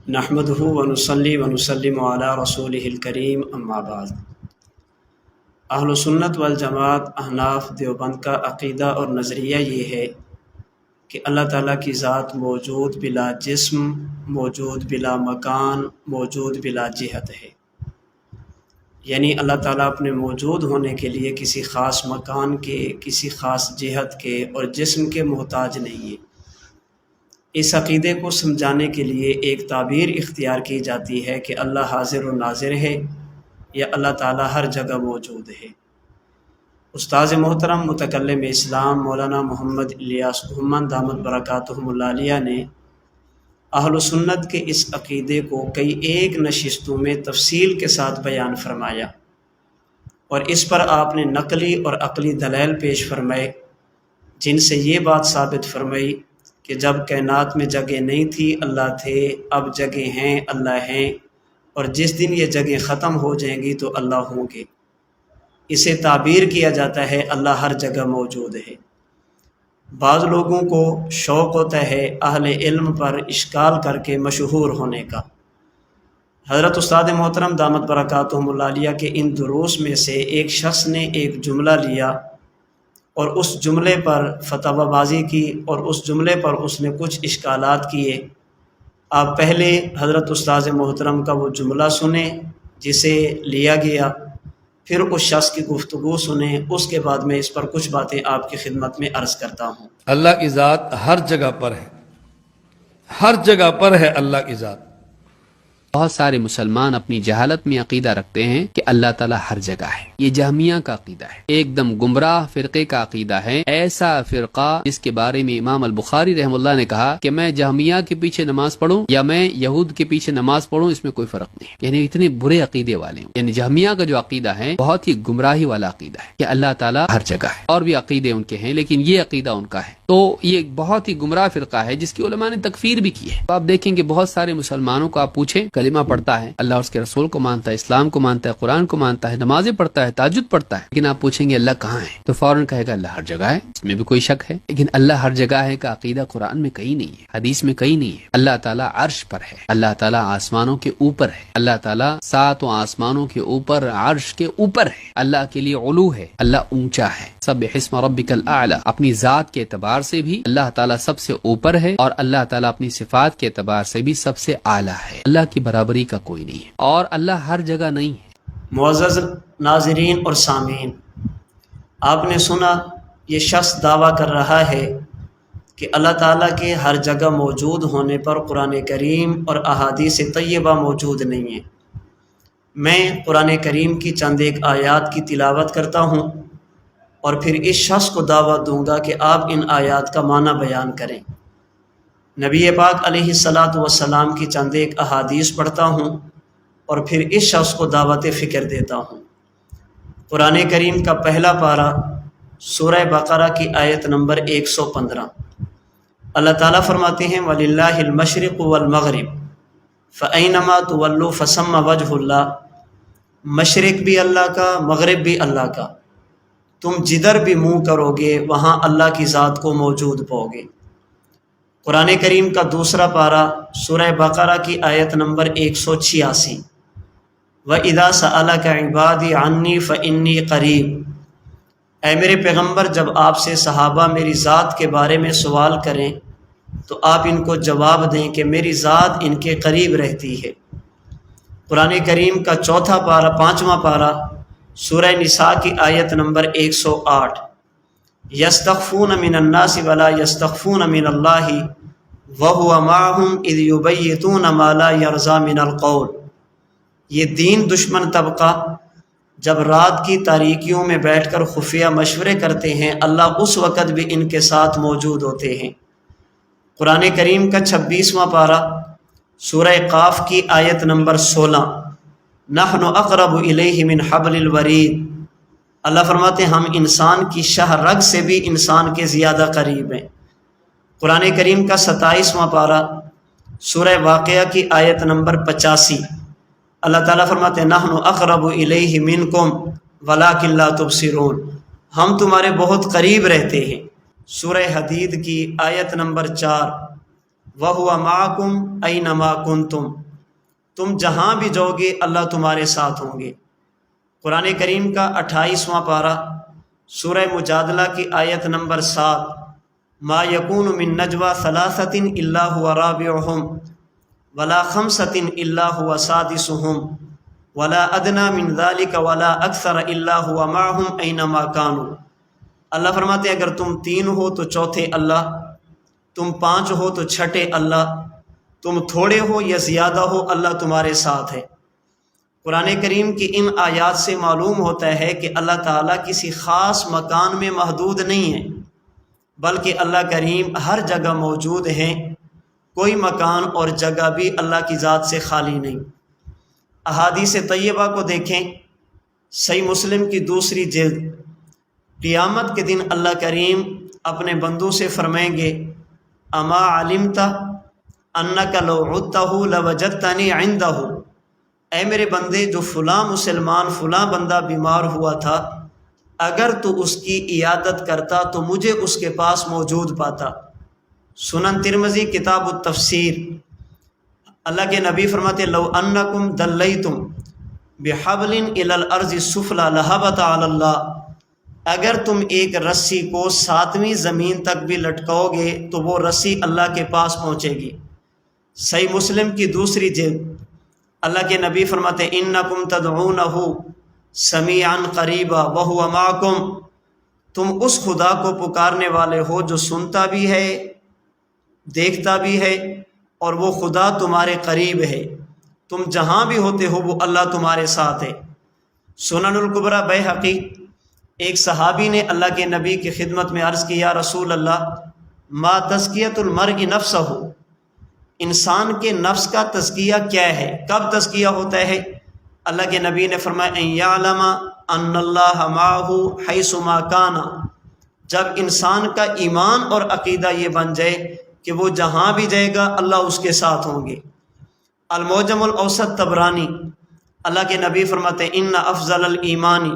نحمدہ ونصلی ونسلم علی رسولہ الکریم اما بعد۔ اہل سنت والجماعت احناف دیوبند کا عقیدہ اور نظریہ یہ ہے کہ اللہ تعالیٰ کی ذات موجود بلا جسم، موجود بلا مکان، موجود بلا جہت ہے۔ یعنی اللہ تعالیٰ اپنے موجود ہونے کے لیے کسی خاص مکان کے، کسی خاص جہت کے اور جسم کے محتاج نہیں ہے۔ اس عقیدے کو سمجھانے کے لیے ایک تعبیر اختیار کی جاتی ہے کہ اللہ حاضر و ناظر ہے یا اللہ تعالیٰ ہر جگہ موجود ہے۔ استاذ محترم متکلم اسلام مولانا محمد الیاس گھمن دامت برکاتہم اللہ علیہ نے اہل سنت کے اس عقیدے کو کئی ایک نشستوں میں تفصیل کے ساتھ بیان فرمایا، اور اس پر آپ نے نقلی اور عقلی دلائل پیش فرمائے، جن سے یہ بات ثابت فرمائی کہ جب کائنات میں جگہ نہیں تھی اللہ تھے، اب جگہ ہیں اللہ ہیں، اور جس دن یہ جگہ ختم ہو جائیں گی تو اللہ ہوں گے۔ اسے تعبیر کیا جاتا ہے اللہ ہر جگہ موجود ہے۔ بعض لوگوں کو شوق ہوتا ہے اہل علم پر اشکال کر کے مشہور ہونے کا۔ حضرت استاد محترم دامت برکاتہم اللہ علیہ کے ان دروس میں سے ایک شخص نے ایک جملہ لیا اور اس جملے پر فتوی بازی کی، اور اس جملے پر اس نے کچھ اشکالات کیے۔ آپ پہلے حضرت استاد محترم کا وہ جملہ سنیں جسے لیا گیا، پھر اس شخص کی گفتگو سنیں، اس کے بعد میں اس پر کچھ باتیں آپ کی خدمت میں عرض کرتا ہوں۔ اللہ کی ذات ہر جگہ پر ہے، ہر جگہ پر ہے اللہ کی ذات۔ بہت سارے مسلمان اپنی جہالت میں عقیدہ رکھتے ہیں کہ اللہ تعالیٰ ہر جگہ ہے۔ یہ جہمیہ کا عقیدہ ہے، ایک دم گمراہ فرقے کا عقیدہ ہے۔ ایسا فرقہ جس کے بارے میں امام البخاری رحم اللہ نے کہا کہ میں جہمیہ کے پیچھے نماز پڑھوں یا میں یہود کے پیچھے نماز پڑھوں، اس میں کوئی فرق نہیں، یعنی اتنے برے عقیدے والے ہیں۔ یعنی جہمیہ کا جو عقیدہ ہے بہت ہی گمراہی والا عقیدہ ہے کہ اللہ تعالیٰ ہر جگہ ہے۔ اور بھی عقیدے ان کے ہیں لیکن یہ عقیدہ ان کا ہے، تو یہ بہت ہی گمراہ فرقہ ہے جس کی علماء نے تکفیر بھی کی ہے۔ تو آپ دیکھیں کہ بہت سارے مسلمانوں کو آپ پوچھیں، کلمہ پڑھتا ہے، اللہ اس کے رسول کو مانتا ہے، اسلام کو مانتا ہے، قرآن کو مانتا ہے، نمازیں پڑھتا ہے، تہجد پڑھتا ہے، لیکن آپ پوچھیں گے اللہ کہاں ہے تو فوراً کہے گا اللہ ہر جگہ ہے۔ اس میں بھی کوئی شک ہے، لیکن اللہ ہر جگہ ہے کا عقیدہ قرآن میں کہیں نہیں ہے، حدیث میں کہیں نہیں ہے۔ اللہ تعالیٰ عرش پر ہے، اللہ تعالیٰ آسمانوں کے اوپر ہے، اللہ تعالیٰ ساتوں آسمانوں کے اوپر عرش کے اوپر ہے، اللہ کے لیے علو ہے، اللہ اونچا ہے۔ سبح اسم ربک الاعلی، اپنی ذات کے اعتبار سے بھی اللہ تعالیٰ سب سے اوپر ہے، اور اللہ تعالیٰ اپنی صفات کے اعتبار سے بھی سب سے اعلیٰ ہے۔ اللہ کی برابری کا کوئی نہیں ہے، اور اللہ ہر جگہ نہیں ہے۔ معزز ناظرین اور سامعین، آپ نے سنا یہ شخص دعویٰ کر رہا ہے کہ اللہ تعالیٰ کے ہر جگہ موجود ہونے پر قرآن کریم اور احادیث طیبہ موجود نہیں ہیں۔ میں قرآن کریم کی چند ایک آیات کی تلاوت کرتا ہوں اور پھر اس شخص کو دعوت دوں گا کہ آپ ان آیات کا معنی بیان کریں۔ نبی پاک علیہ الصلاۃ والسلام کی چند ایک احادیث پڑھتا ہوں اور پھر اس شخص کو دعوت فکر دیتا ہوں۔ قرآن کریم کا پہلا پارہ سورہ بقرہ کی آیت نمبر 115، اللہ تعالیٰ فرماتے ہیں وَلِلَّهِ الْمَشْرِقُ وَالْمَغْرِبُ فَأَيْنَمَا تُوَلُّوا فَثَمَّ وَجْهُ اللَّهِ، مشرق بھی اللہ کا، مغرب بھی اللہ کا، تم جدھر بھی منہ کرو گے وہاں اللہ کی ذات کو موجود پاؤ گے۔ قرآن کریم کا دوسرا پارہ سورہ بقرہ کی آیت نمبر 186، وَإِذَا سَأَلَكَ عِبَادِي عَنِّي فَإِنِّي قَرِيبٌ، اے میرے پیغمبر جب آپ سے صحابہ میری ذات کے بارے میں سوال کریں تو آپ ان کو جواب دیں کہ میری ذات ان کے قریب رہتی ہے۔ قرآن کریم کا چوتھا پارہ، پانچواں پارہ سورہ نساء کی آیت نمبر 108، یستخفون من الناس ولا یستخفون من اللہ وہو معہم اذ یبیتون ما لا یرضی من القول، یہ دین دشمن طبقہ جب رات کی تاریکیوں میں بیٹھ کر خفیہ مشورے کرتے ہیں اللہ اس وقت بھی ان کے ساتھ موجود ہوتے ہیں۔ قرآن کریم کا 26واں پارہ سورہ قاف کی آیت نمبر 16، نحن اقرب الیہ من حبل الورید، اللہ فرماتے ہیں ہم انسان کی شہ رگ سے بھی انسان کے زیادہ قریب ہیں۔ قرآن کریم کا 27واں پارہ سورہ واقعہ کی آیت نمبر 85، اللہ تعالیٰ فرماتے ہیں نحن اقرب الیہ منکم ولکن لا تبصرون، ہم تمہارے بہت قریب رہتے ہیں۔ سورہ حدید کی آیت نمبر 4، وَهُوَ مَعَكُمْ أَيْنَمَا كُنْتُمْ، تم جہاں بھی جاؤ گے اللہ تمہارے ساتھ ہوں گے۔ قرآن کریم کا 28واں پارہ سورہ مجادلہ کی آیت نمبر 7، ما یکون من نجوى ثلاثة الا هو رابعهم ولا خمسة الا هو سادسهم ولا ادنى من ذلك ولا اکثر الا هو معهم اینما كانوا۔ اللہ فرماتے ہیں اگر تم 3 ہو تو چوتھے اللہ، تم 5 ہو تو چھٹے اللہ، تم تھوڑے ہو یا زیادہ ہو اللہ تمہارے ساتھ ہے۔ قرآن کریم کی ان آیات سے معلوم ہوتا ہے کہ اللہ تعالیٰ کسی خاص مکان میں محدود نہیں ہے، بلکہ اللہ کریم ہر جگہ موجود ہیں، کوئی مکان اور جگہ بھی اللہ کی ذات سے خالی نہیں۔ احادیث طیبہ کو دیکھیں، صحیح مسلم کی 2 جلد، قیامت کے دن اللہ کریم اپنے بندوں سے فرمائیں گے اما علمت انک لو عدتہ لوجدتنی عندہ، اے میرے بندے جو فلاں مسلمان فلاں بندہ بیمار ہوا تھا، اگر تو اس کی عیادت کرتا تو مجھے اس کے پاس موجود پاتا۔ سنن ترمذی کتاب التفسیر، اللہ کے نبی فرماتے لو انکم دلیتم بحبل الی الارض السفلی لہبط علی اللہ، اگر تم ایک رسی کو 7ویں زمین تک بھی لٹکاؤ گے تو وہ رسی اللہ کے پاس پہنچے گی۔ صحیح مسلم کی 2 جلد، اللہ کے نبی فرماتے انکم تدعونہ سمیعا قریبا وہو معکم، تم اس خدا کو پکارنے والے ہو جو سنتا بھی ہے، دیکھتا بھی ہے، اور وہ خدا تمہارے قریب ہے، تم جہاں بھی ہوتے ہو وہ اللہ تمہارے ساتھ ہے۔ سنن الکبریٰ بیہقی، ایک صحابی نے اللہ کے نبی کی خدمت میں عرض کیا رسول اللہ ما تزکیۃ المرء نفسہ، انسان کے نفس کا تزکیہ کیا ہے، کب تزکیہ ہوتا ہے؟ اللہ کے نبی نے فرمایا ان یعلم ان اللہ معہ حیث ما کان، جب انسان کا ایمان اور عقیدہ یہ بن جائے کہ وہ جہاں بھی جائے گا اللہ اس کے ساتھ ہوں گے۔ المعجم الاوسط طبرانی، اللہ کے نبی فرماتے ان افضل الایمان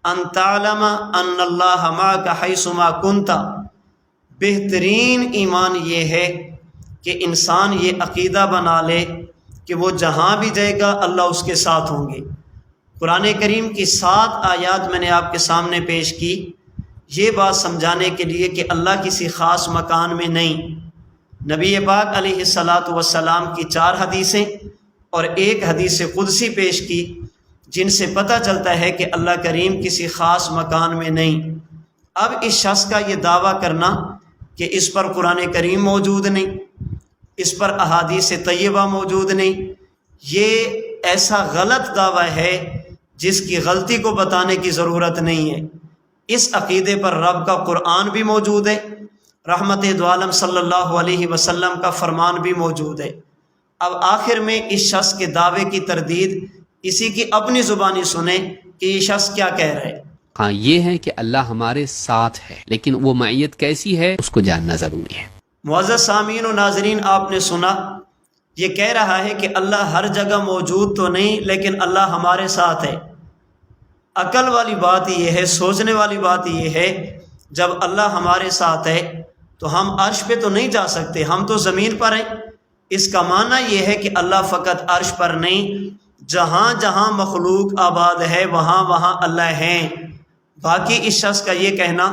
ان تعلم ان اللہ معک حیث ما کنت، بہترین ایمان یہ ہے کہ انسان یہ عقیدہ بنا لے کہ وہ جہاں بھی جائے گا اللہ اس کے ساتھ ہوں گے۔ قرآن کریم کی 7 آیات میں نے آپ کے سامنے پیش کی، یہ بات سمجھانے کے لیے کہ اللہ کسی خاص مکان میں نہیں۔ نبی پاک علیہ السلام کی 4 حدیثیں اور 1 حدیث قدسی پیش کی، جن سے پتہ چلتا ہے کہ اللہ کریم کسی خاص مکان میں نہیں۔ اب اس شخص کا یہ دعویٰ کرنا کہ اس پر قرآن کریم موجود نہیں، اس پر احادیث طیبہ موجود نہیں، یہ ایسا غلط دعویٰ ہے جس کی غلطی کو بتانے کی ضرورت نہیں ہے۔ اس عقیدے پر رب کا قرآن بھی موجود ہے، رحمت دو عالم صلی اللہ علیہ وسلم کا فرمان بھی موجود ہے۔ اب آخر میں اس شخص کے دعوے کی تردید اسی کی اپنی زبانی سنیں کہ یہ شخص کیا کہہ رہا ہے۔ ہاں یہ ہے کہ اللہ ہمارے ساتھ ہے، لیکن وہ معیت کیسی ہے اس کو جاننا ضروری ہے۔ معزز سامعین و ناظرین، آپ نے سنا یہ کہہ رہا ہے کہ اللہ ہر جگہ موجود تو نہیں لیکن اللہ ہمارے ساتھ ہے۔ عقل والی بات یہ ہے، سوچنے والی بات یہ ہے، جب اللہ ہمارے ساتھ ہے تو ہم عرش پہ تو نہیں جا سکتے، ہم تو زمین پر ہیں۔ اس کا معنی یہ ہے کہ اللہ فقط عرش پر نہیں، جہاں جہاں مخلوق آباد ہے وہاں وہاں اللہ ہیں۔ باقی اس شخص کا یہ کہنا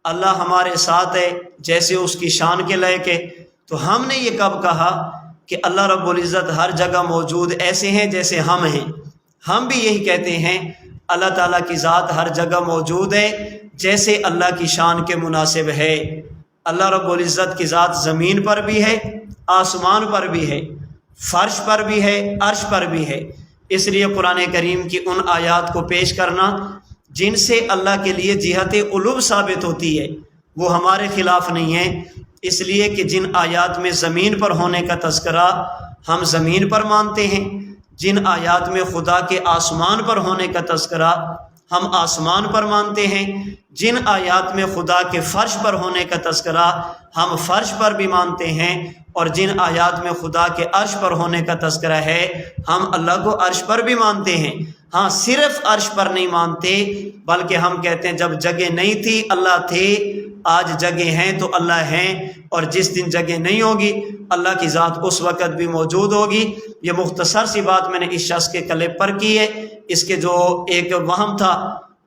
اللہ ہمارے ساتھ ہے جیسے اس کی شان کے لائق ہے، تو ہم نے یہ کب کہا کہ اللہ رب العزت ہر جگہ موجود ایسے ہیں جیسے ہم ہیں؟ ہم بھی یہی کہتے ہیں اللہ تعالیٰ کی ذات ہر جگہ موجود ہے جیسے اللہ کی شان کے مناسب ہے۔ اللہ رب العزت کی ذات زمین پر بھی ہے، آسمان پر بھی ہے، فرش پر بھی ہے، عرش پر بھی ہے۔ اس لیے قرآن کریم کی ان آیات کو پیش کرنا جن سے اللہ کے لیے جہت علو ثابت ہوتی ہے وہ ہمارے خلاف نہیں ہے، اس لیے کہ جن آیات میں زمین پر ہونے کا تذکرہ ہم زمین پر مانتے ہیں، جن آیات میں خدا کے آسمان پر ہونے کا تذکرہ ہم آسمان پر مانتے ہیں، جن آیات میں خدا کے فرش پر ہونے کا تذکرہ ہم فرش پر بھی مانتے ہیں، اور جن آیات میں خدا کے عرش پر ہونے کا تذکرہ ہے ہم اللہ کو عرش پر بھی مانتے ہیں، ہاں صرف عرش پر نہیں مانتے بلکہ ہم کہتے ہیں جب جگہ نہیں تھی اللہ تھے، آج جگہ ہیں تو اللہ ہیں، اور جس دن جگہ نہیں ہوگی اللہ کی ذات اس وقت بھی موجود ہوگی۔ یہ مختصر سی بات میں نے اس شخص کے کلپ پر کی ہے۔ اس کے جو ایک وہم تھا،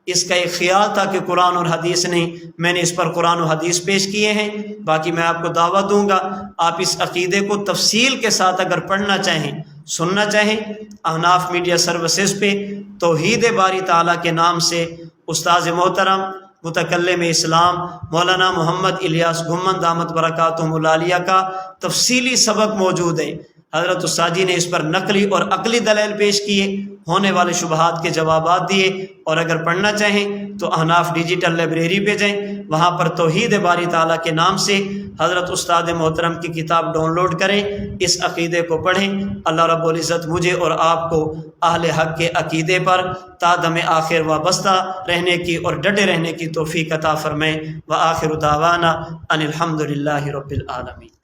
اس کا ایک خیال تھا کہ قرآن اور حدیث نہیں، میں نے اس پر قرآن و حدیث پیش کیے ہیں۔ باقی میں آپ کو دعوت دوں گا، آپ اس عقیدے کو تفصیل کے ساتھ اگر پڑھنا چاہیں، سننا چاہیں، احناف میڈیا سروسز پہ توحید باری تعالیٰ کے نام سے استاذ محترم متکلم اسلام مولانا محمد الیاس گھمن دامت برکاتہم العالیہ کا تفصیلی سبق موجود ہے۔ حضرت استاذی نے اس پر نقلی اور عقلی دلائل پیش کیے، ہونے والے شبہات کے جوابات دیے، اور اگر پڑھنا چاہیں تو احناف ڈیجیٹل لائبریری پہ جائیں، وہاں پر توحید باری تعالیٰ کے نام سے حضرت استاد محترم کی کتاب ڈاؤن لوڈ کریں، اس عقیدے کو پڑھیں۔ اللہ رب العزت مجھے اور آپ کو اہل حق کے عقیدے پر تا دم آخر وابستہ رہنے کی اور ڈٹے رہنے کی توفیق عطا فرمائے۔ وآخر دعوانا ان الحمد للہ رب العالمین۔